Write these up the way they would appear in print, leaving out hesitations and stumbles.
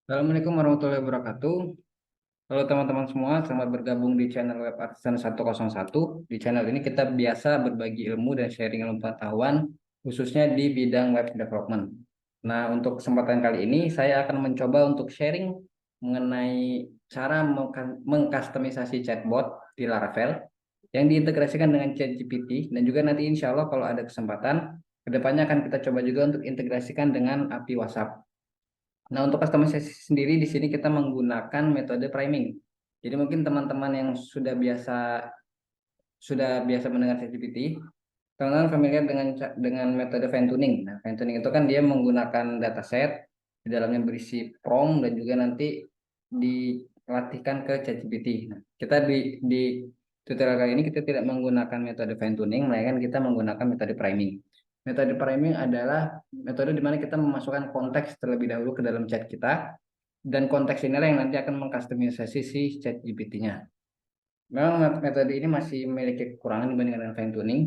Assalamualaikum warahmatullahi wabarakatuh. Halo teman-teman semua, selamat bergabung di channel Web Artisan 101. Di channel ini kita biasa berbagi ilmu dan sharing ilmu pengetahuan, khususnya di bidang web development. Nah, untuk kesempatan kali ini, saya akan mencoba untuk sharing mengenai cara mengkustomisasi chatbot di Laravel yang diintegrasikan dengan ChatGPT, dan juga nanti insya Allah kalau ada kesempatan, kedepannya akan kita coba juga untuk integrasikan dengan API WhatsApp. Nah, untuk customisasi sendiri di sini kita menggunakan metode priming. Jadi mungkin teman-teman yang sudah biasa mendengar ChatGPT, teman-teman familiar dengan metode fine tuning. Nah, fine tuning itu kan dia menggunakan dataset, di dalamnya berisi prompt dan juga nanti dilatihkan ke ChatGPT. Nah, kita di tutorial kali ini kita tidak menggunakan metode fine tuning, melainkan kita menggunakan metode priming. Metode priming adalah metode di mana kita memasukkan konteks terlebih dahulu ke dalam chat kita, dan konteks inilah yang nanti akan mengkustomisasi si chat GPT-nya. Memang metode ini masih memiliki kekurangan dibandingkan dengan fine tuning,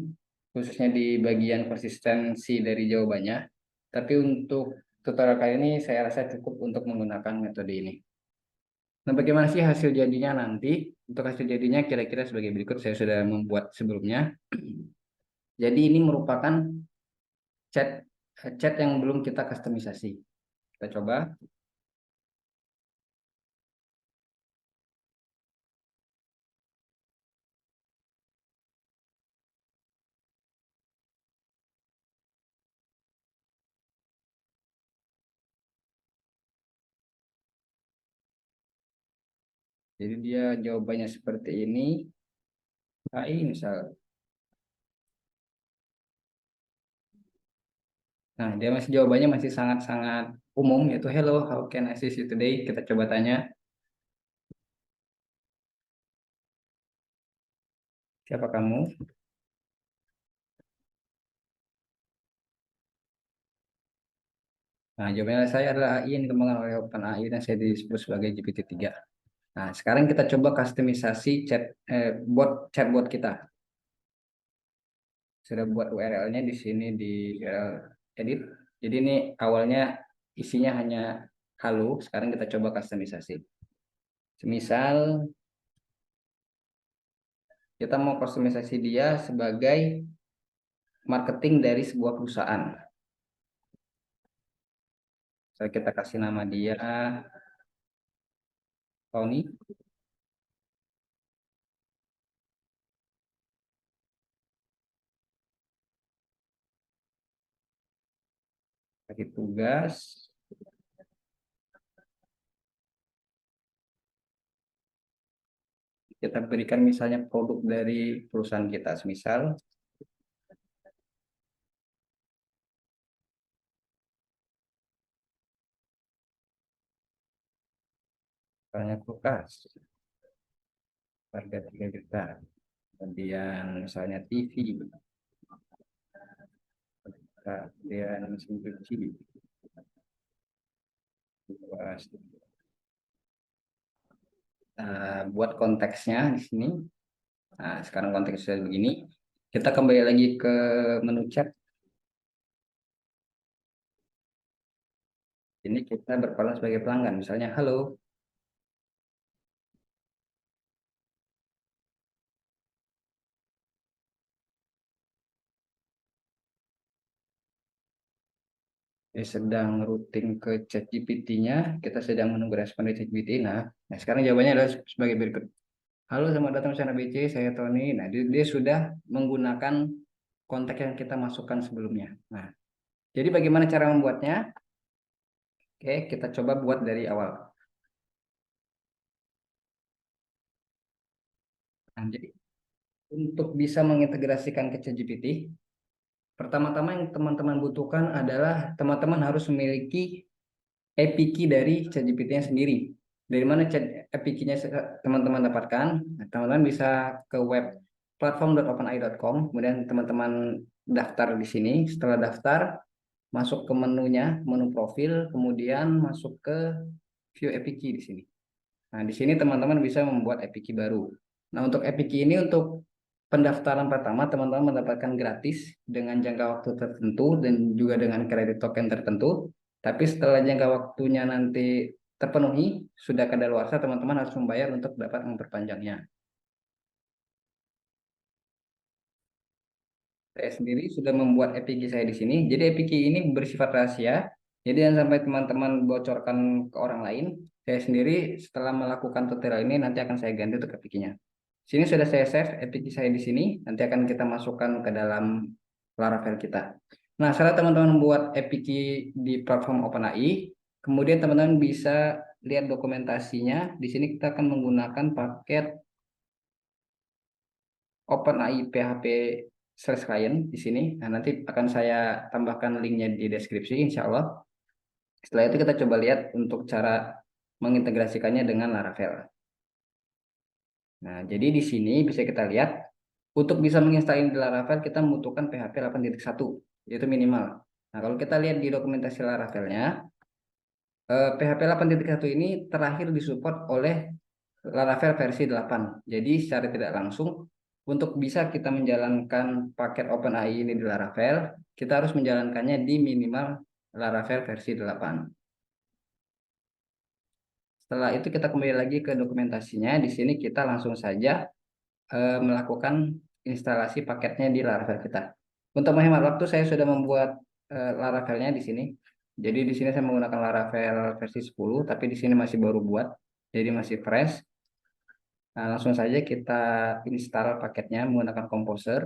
khususnya di bagian konsistensi dari jawabannya. Tapi untuk tutorial kali ini saya rasa cukup untuk menggunakan metode ini. Nah, bagaimana sih hasil jadinya nanti? Untuk hasil jadinya kira-kira sebagai berikut, saya sudah membuat sebelumnya. Jadi ini merupakan chat chat yang belum kita kustomisasi. Kita coba. Jadi dia jawabannya seperti ini. AI misal. Nah, dia masih jawabannya masih sangat-sangat umum, yaitu hello, how can I assist you today? Kita coba tanya, siapa kamu? Nah, jawabannya saya adalah AI yang dikembangkan oleh OpenAI dan saya disebut sebagai GPT-3. Nah, sekarang kita coba kustomisasi chatbot kita. Sudah buat URL-nya di sini di URL edit. Jadi ini awalnya isinya hanya halo, sekarang kita coba kustomisasi. Semisal kita mau kustomisasi dia sebagai marketing dari sebuah perusahaan. So, kita kasih nama dia Tony. Bagi tugas, kita berikan misalnya produk dari perusahaan kita, misal misalnya kulkas harga 3 juta, kemudian misalnya TV, kemudian mesin cuci, luas. Buat konteksnya di sini. Nah, sekarang konteksnya begini. Kita kembali lagi ke menu chat. Ini kita berperan sebagai pelanggan. Misalnya, halo, sedang routing ke chat GPT-nya. Kita sedang menunggu respon dari chat GPT. Nah, sekarang jawabannya adalah sebagai berikut. Halo, selamat datang di channel BC, saya Tony. Nah, dia sudah menggunakan konteks yang kita masukkan sebelumnya. Nah, jadi bagaimana cara membuatnya? Oke, kita coba buat dari awal. Nah, jadi untuk bisa mengintegrasikan ke ChatGPT, pertama-tama yang teman-teman butuhkan adalah teman-teman harus memiliki API key dari ChatGPT-nya sendiri. Dari mana API key-nya teman-teman dapatkan? Nah, teman-teman bisa ke web platform.openai.com, kemudian teman-teman daftar di sini. Setelah daftar, masuk ke menunya, menu profil, kemudian masuk ke view API key di sini. Nah, di sini teman-teman bisa membuat API key baru. Nah, untuk API key ini untuk pendaftaran pertama teman-teman mendapatkan gratis dengan jangka waktu tertentu dan juga dengan kredit token tertentu. Tapi setelah jangka waktunya nanti terpenuhi, sudah kadaluarsa, teman-teman harus membayar untuk dapat memperpanjangnya. Saya sendiri sudah membuat EPK saya di sini. Jadi EPK ini bersifat rahasia. Jadi jangan sampai teman-teman bocorkan ke orang lain. Saya sendiri setelah melakukan tutorial ini nanti akan saya ganti untuk EPK-nya. Sini sudah saya save EPK saya di sini. Nanti akan kita masukkan ke dalam Laravel kita. Nah, setelah teman-teman membuat EPK di platform OpenAI, kemudian teman-teman bisa lihat dokumentasinya. Di sini kita akan menggunakan paket OpenAI PHP slash client di sini. Nah, nanti akan saya tambahkan linknya di deskripsi, insya Allah. Setelah itu kita coba lihat untuk cara mengintegrasikannya dengan Laravel. Nah, jadi di sini bisa kita lihat, untuk bisa menginstal di Laravel, kita membutuhkan PHP 8.1, yaitu minimal. Nah, kalau kita lihat di dokumentasi Laravelnya, PHP 8.1 ini terakhir disupport oleh Laravel versi 8. Jadi secara tidak langsung untuk bisa kita menjalankan paket OpenAI ini di Laravel, kita harus menjalankannya di minimal Laravel versi 8. Setelah itu kita kembali lagi ke dokumentasinya. Di sini kita langsung saja melakukan instalasi paketnya di Laravel kita. Untuk menghemat waktu saya sudah membuat Laravelnya di sini. Jadi di sini saya menggunakan Laravel versi 10, tapi di sini masih baru buat, jadi masih fresh. Nah, langsung saja kita install paketnya menggunakan Composer.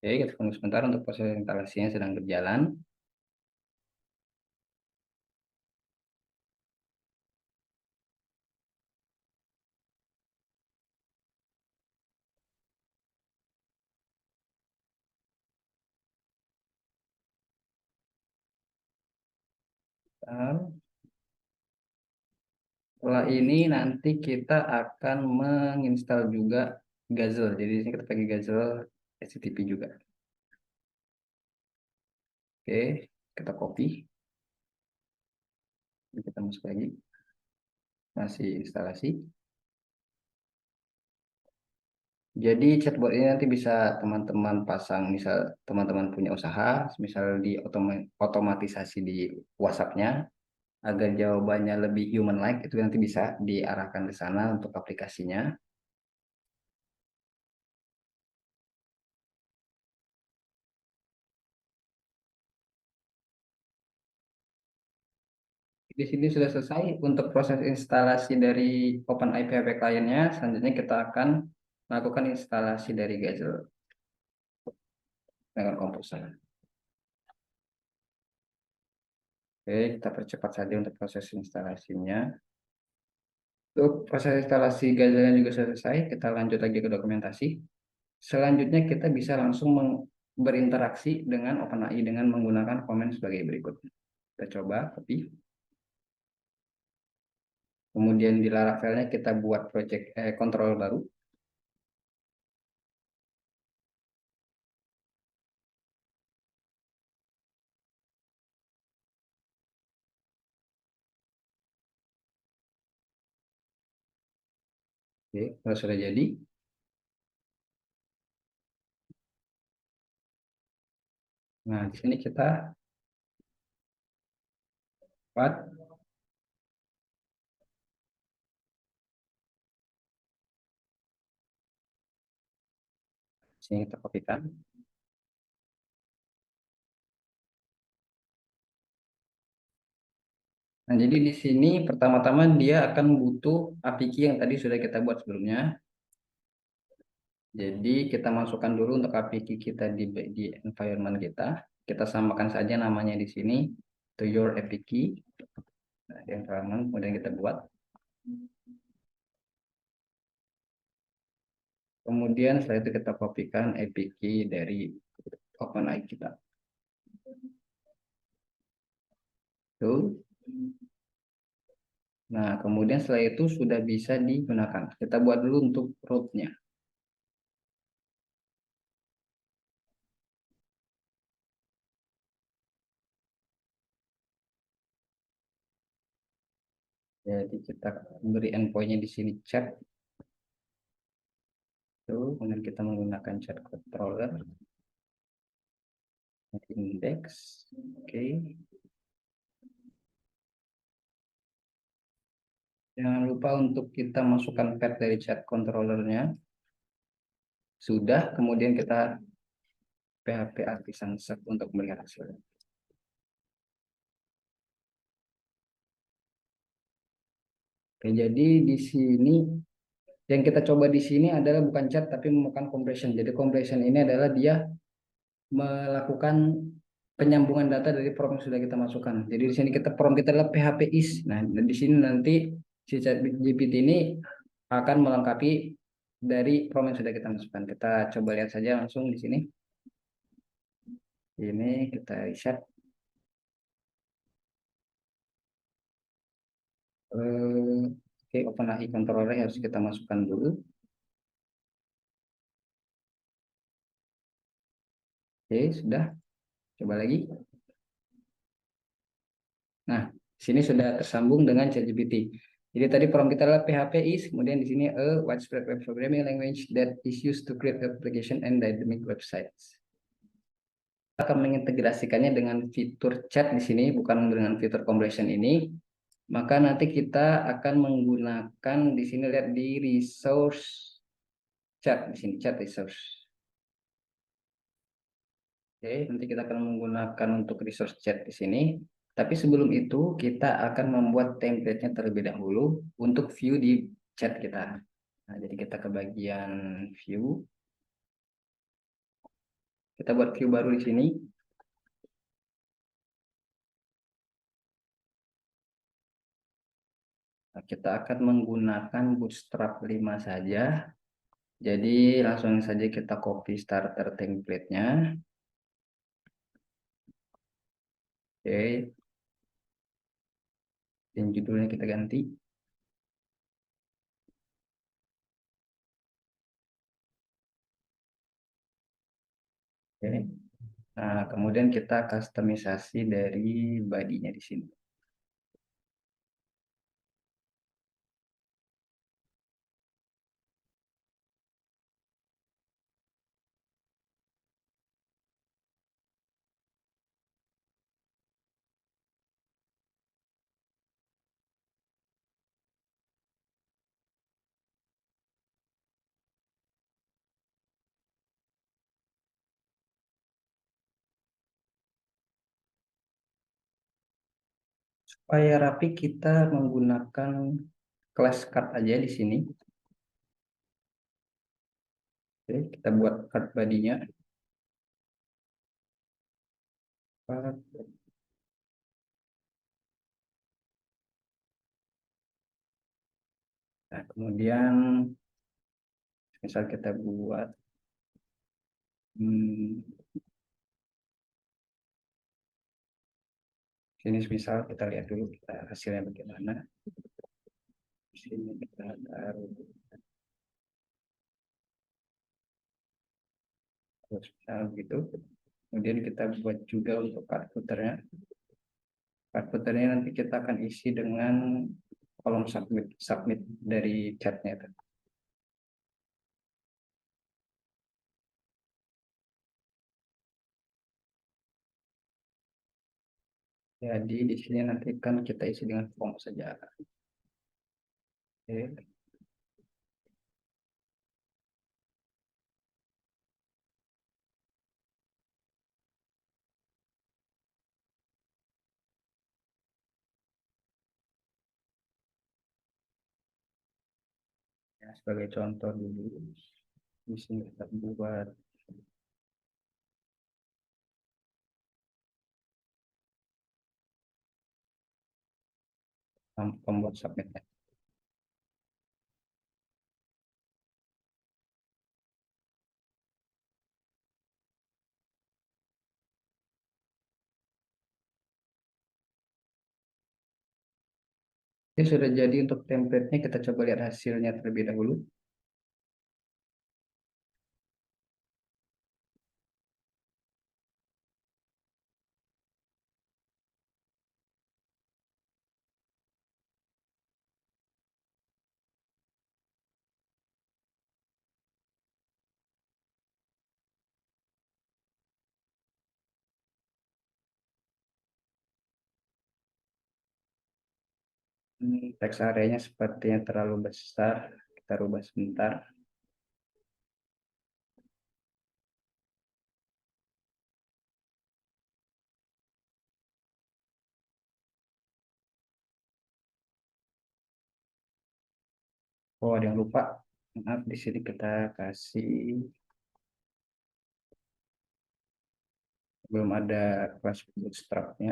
Oke, kita tunggu sebentar untuk proses instalasinya sedang berjalan. Setelah ini nanti kita akan menginstal juga Gazelle. Jadi di sini kita pakai Gazelle HTTP juga. Oke, kita copy. Kita masuk lagi. Masih instalasi. Jadi chatbot ini nanti bisa teman-teman pasang, misal teman-teman punya usaha, misal di otomatisasi di WhatsApp-nya, agar jawabannya lebih human-like, itu nanti bisa diarahkan ke sana untuk aplikasinya. Di sini sudah selesai untuk proses instalasi dari OpenAI PHP client-nya. Selanjutnya kita akan melakukan instalasi dari Gazelle dengan Composer. Oke, kita percepat saja untuk proses instalasinya. Untuk proses instalasi Gazelle juga sudah selesai, kita lanjut lagi ke dokumentasi. Selanjutnya kita bisa langsung berinteraksi dengan OpenAI dengan menggunakan komen sebagai berikut. Kita coba copy. Kemudian di Laravelnya kita buat project control baru. Oke, kalau sudah jadi, nah di sini kita buat, sini kita kopikan. Nah, jadi di sini pertama-tama dia akan butuh API yang tadi sudah kita buat sebelumnya. Jadi kita masukkan dulu untuk API kita di environment kita. Kita samakan saja namanya di sini to your API. Nah, di environment kemudian kita buat. Kemudian setelah itu kita kopikan API dari OpenAI kita. Tuh. Nah, kemudian setelah itu sudah bisa digunakan. Kita buat dulu untuk rootnya. Jadi kita beri endpointnya di sini chat. Kemudian kita menggunakan chat controller, index, oke. Jangan lupa untuk kita masukkan path dari chat controllernya. Sudah, kemudian kita PHP artisan set untuk melihat hasilnya. Oke, jadi di sini yang kita coba di sini adalah bukan chat tapi memakan compression. Jadi compression ini adalah dia melakukan penyambungan data dari prompt yang sudah kita masukkan. Jadi di sini prompt kita adalah PHP is. Nah, di sini nanti si chat GPT ini akan melengkapi dari prompt yang sudah kita masukkan. Kita coba lihat saja langsung di sini. Ini kita reset. Oke, OpenAI controller harus kita masukkan dulu. Oke, sudah. Coba lagi. Nah, sini sudah tersambung dengan ChatGPT. Jadi tadi prompt kita adalah PHP is, kemudian di sini a widespread web programming language that is used to create application and dynamic websites. Kita akan mengintegrasikannya dengan fitur chat di sini, bukan dengan fitur compression ini. Maka nanti kita akan menggunakan di sini, lihat di resource chat di sini, chat resource. Oke, nanti kita akan menggunakan untuk resource chat di sini. Tapi sebelum itu kita akan membuat template-nya terlebih dahulu untuk view di chat kita. Nah, jadi kita ke bagian view. Kita buat view baru di sini. Nah, kita akan menggunakan Bootstrap 5 saja. Jadi langsung saja kita copy starter template-nya. Oke. Dan judulnya kita ganti. Oke. Nah, kemudian kita customisasi dari body-nya di sini. Supaya rapi kita menggunakan class card aja di sini. Oke, kita buat card body-nya. Nah, kemudian misal kita buat hmm, sini misal kita lihat dulu kita hasilnya bagaimana. Di sini kita taruh terus gitu. Kemudian kita buat juga untuk card footernya. Card footernya nanti kita akan isi dengan kolom submit submit dari chatnya itu. Jadi di sini nanti kan kita isi dengan form saja. Oke. Ya, sebagai contoh dulu, di sini kita buat pembuat submitnya. Ini sudah jadi untuk template-nya, kita coba lihat hasilnya terlebih dahulu. Teks areanya sepertinya terlalu besar. Kita rubah sebentar. Oh, ada yang lupa. Maaf, di sini kita kasih belum ada kelas bootstrapnya.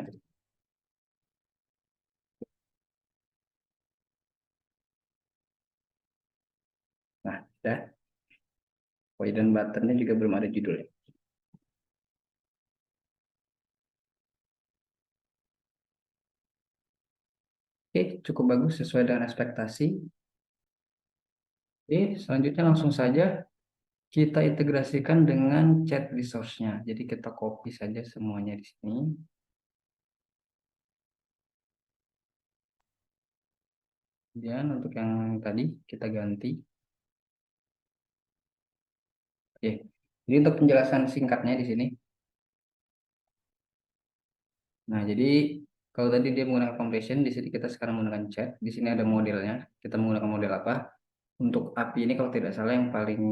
Nah, udah. Oh, dan buttonnya juga belum ada judulnya. Oke, cukup bagus sesuai dengan ekspektasi. Oke, selanjutnya langsung saja kita integrasikan dengan chat resource-nya. Jadi kita copy saja semuanya di sini. Kemudian untuk yang tadi kita ganti. Oke. Jadi untuk penjelasan singkatnya di sini. Nah, jadi kalau tadi dia menggunakan compression, di sini kita sekarang menggunakan chat. Di sini ada modelnya. Kita menggunakan model apa? Untuk API ini kalau tidak salah yang paling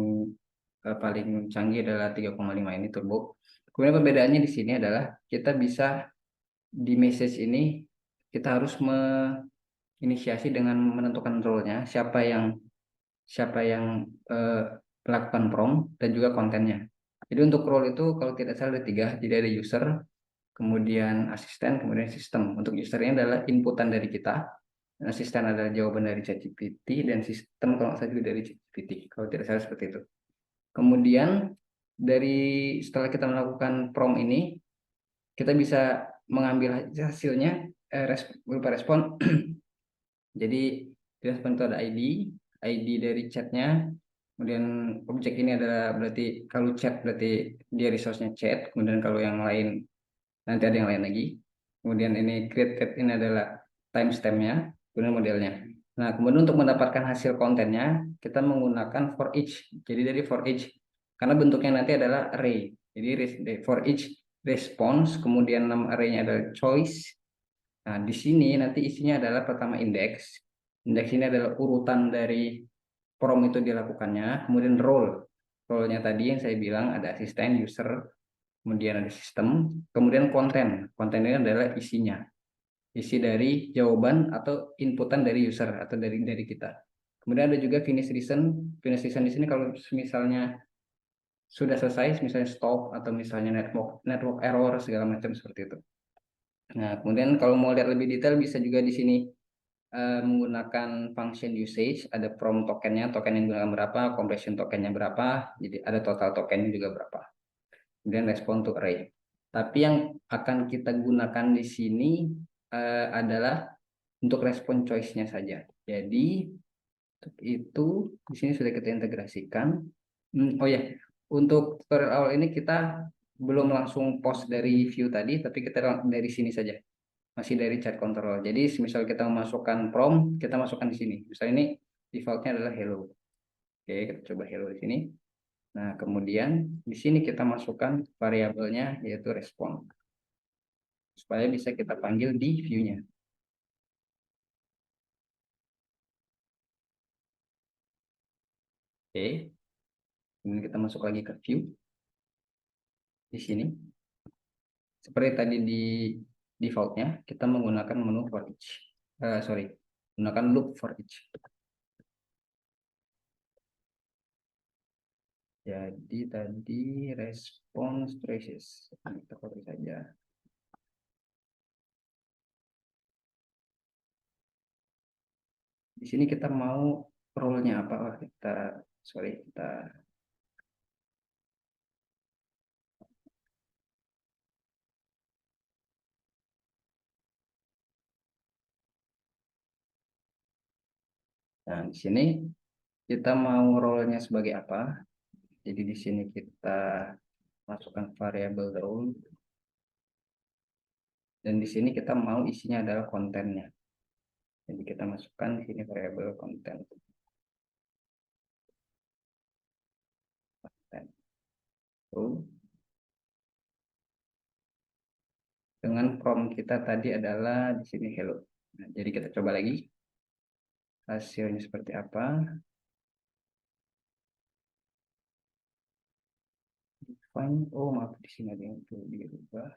canggih adalah 3,5 ini turbo. Kemudian perbedaannya di sini adalah kita bisa di message ini kita harus menginisiasi dengan menentukan role-nya, siapa yang eh, melakukan prompt dan juga kontennya. Jadi untuk role itu kalau tidak salah ada tiga, jadi ada user, kemudian asisten, kemudian sistem. Untuk usernya adalah inputan dari kita, asisten adalah jawaban dari ChatGPT, dan sistem kalau nggak salah juga dari ChatGPT. Kalau tidak salah seperti itu. Kemudian dari setelah kita melakukan prompt ini, kita bisa mengambil hasilnya berupa respon. Jadi di respon itu ada ID dari chatnya. Kemudian objek ini adalah berarti kalau chat berarti dia resource-nya chat. Kemudian kalau yang lain nanti ada yang lain lagi. Kemudian ini create ini adalah timestamp-nya, kemudian modelnya. Nah, kemudian untuk mendapatkan hasil kontennya, kita menggunakan for each. Jadi dari for each, karena bentuknya nanti adalah array. Jadi for each response, kemudian nama array-nya adalah choice. Nah, di sini nanti isinya adalah pertama indeks. Indeks ini adalah urutan dari prom itu dilakukannya, kemudian role. Role-nya tadi yang saya bilang ada asisten, user, kemudian ada sistem, kemudian konten. Konten ini adalah isinya, isi dari jawaban atau inputan dari user atau dari kita. Kemudian ada juga finish reason. Finish reason di sini kalau misalnya sudah selesai, misalnya stop atau misalnya network network error segala macam seperti itu. Nah, kemudian kalau mau lihat lebih detail bisa juga di sini menggunakan function usage, ada prompt tokennya, token yang digunakan berapa, compression tokennya berapa, jadi ada total tokennya juga berapa. Kemudian respon to array. Tapi yang akan kita gunakan di sini adalah untuk respon choice-nya saja. Jadi itu di sini sudah kita integrasikan. Oh ya, untuk tutorial awal ini kita belum langsung post dari view tadi, tapi kita dari sini saja. Masih dari chat control. Jadi misal kita memasukkan prompt, kita masukkan di sini. Misalnya ini defaultnya adalah hello. Oke, kita coba hello di sini. Nah, kemudian di sini kita masukkan variabelnya yaitu respon supaya bisa kita panggil di view-nya. Oke, kemudian kita masuk lagi ke view di sini. Seperti tadi di defaultnya, kita menggunakan menu for each. Sorry, menggunakan loop for each. Jadi tadi response traces. Kita copy saja. Di sini kita mau role-nya apa? Oh, kita nah di sini kita mau role-nya sebagai apa? Jadi di sini kita masukkan variabel role dan di sini kita mau isinya adalah kontennya. Jadi kita masukkan di sini variabel konten. Role. Dengan prompt kita tadi adalah di sini hello. Nah, jadi kita coba lagi. hasilnya seperti apa. Fine. Oh maaf, di sini ada yang perlu dirubah.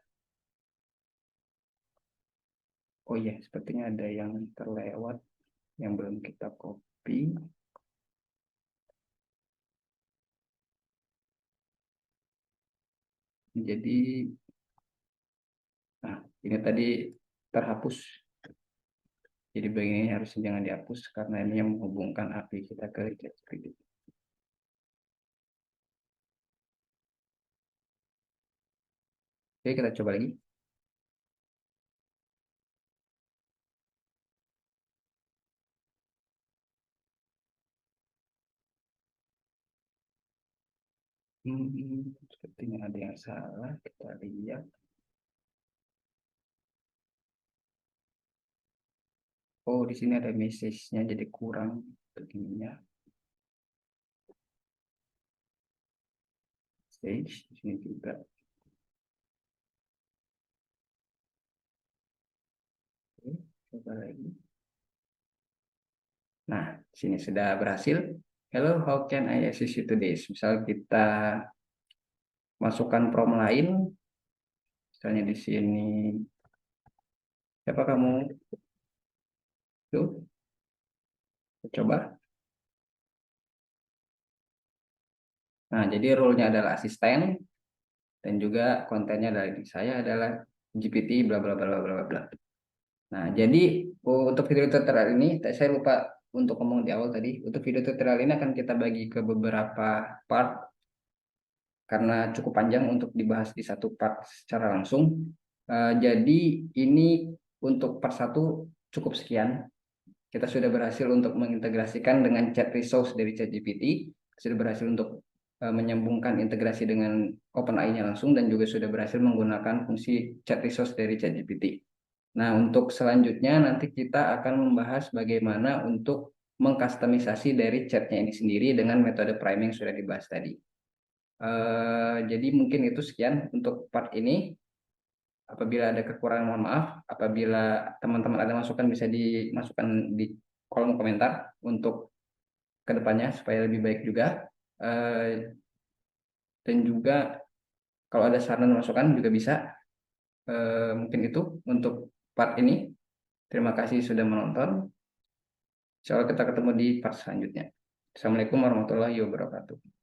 Oh iya, sepertinya ada yang terlewat yang belum kita copy. Jadi, nah ini tadi terhapus. Jadi bagian ini harusnya jangan dihapus karena ini yang menghubungkan API kita ke ChatGPT. Oke, kita coba lagi. Sepertinya ada yang salah. Kita lihat. Oh, di sini ada message-nya jadi kurang begininya. Stage di sini juga. Oke, coba lagi. Nah, sini sudah berhasil. Hello, how can I assist you today? Misal kita masukkan prompt lain, misalnya di sini, siapa kamu? Tuh, coba. Nah, jadi role-nya adalah asisten dan juga kontennya dari saya adalah GPT bla bla bla bla bla bla. Nah, jadi untuk video tutorial ini, saya lupa untuk ngomong di awal tadi, untuk video tutorial ini akan kita bagi ke beberapa part karena cukup panjang untuk dibahas di satu part secara langsung. Jadi ini untuk part satu cukup sekian. Kita sudah berhasil untuk mengintegrasikan dengan chat resource dari ChatGPT, sudah berhasil untuk menyambungkan integrasi dengan OpenAI-nya langsung dan juga sudah berhasil menggunakan fungsi chat resource dari ChatGPT. Nah, untuk selanjutnya nanti kita akan membahas bagaimana untuk mengkustomisasi dari chatnya ini sendiri dengan metode priming yang sudah dibahas tadi. Jadi mungkin itu sekian untuk part ini. Apabila ada kekurangan mohon maaf. Apabila teman-teman ada masukan bisa dimasukkan di kolom komentar untuk kedepannya supaya lebih baik juga. Dan juga kalau ada saran dan masukan juga bisa. Mungkin itu untuk part ini. Terima kasih sudah menonton. Insya Allah kita ketemu di part selanjutnya. Assalamualaikum warahmatullahi wabarakatuh.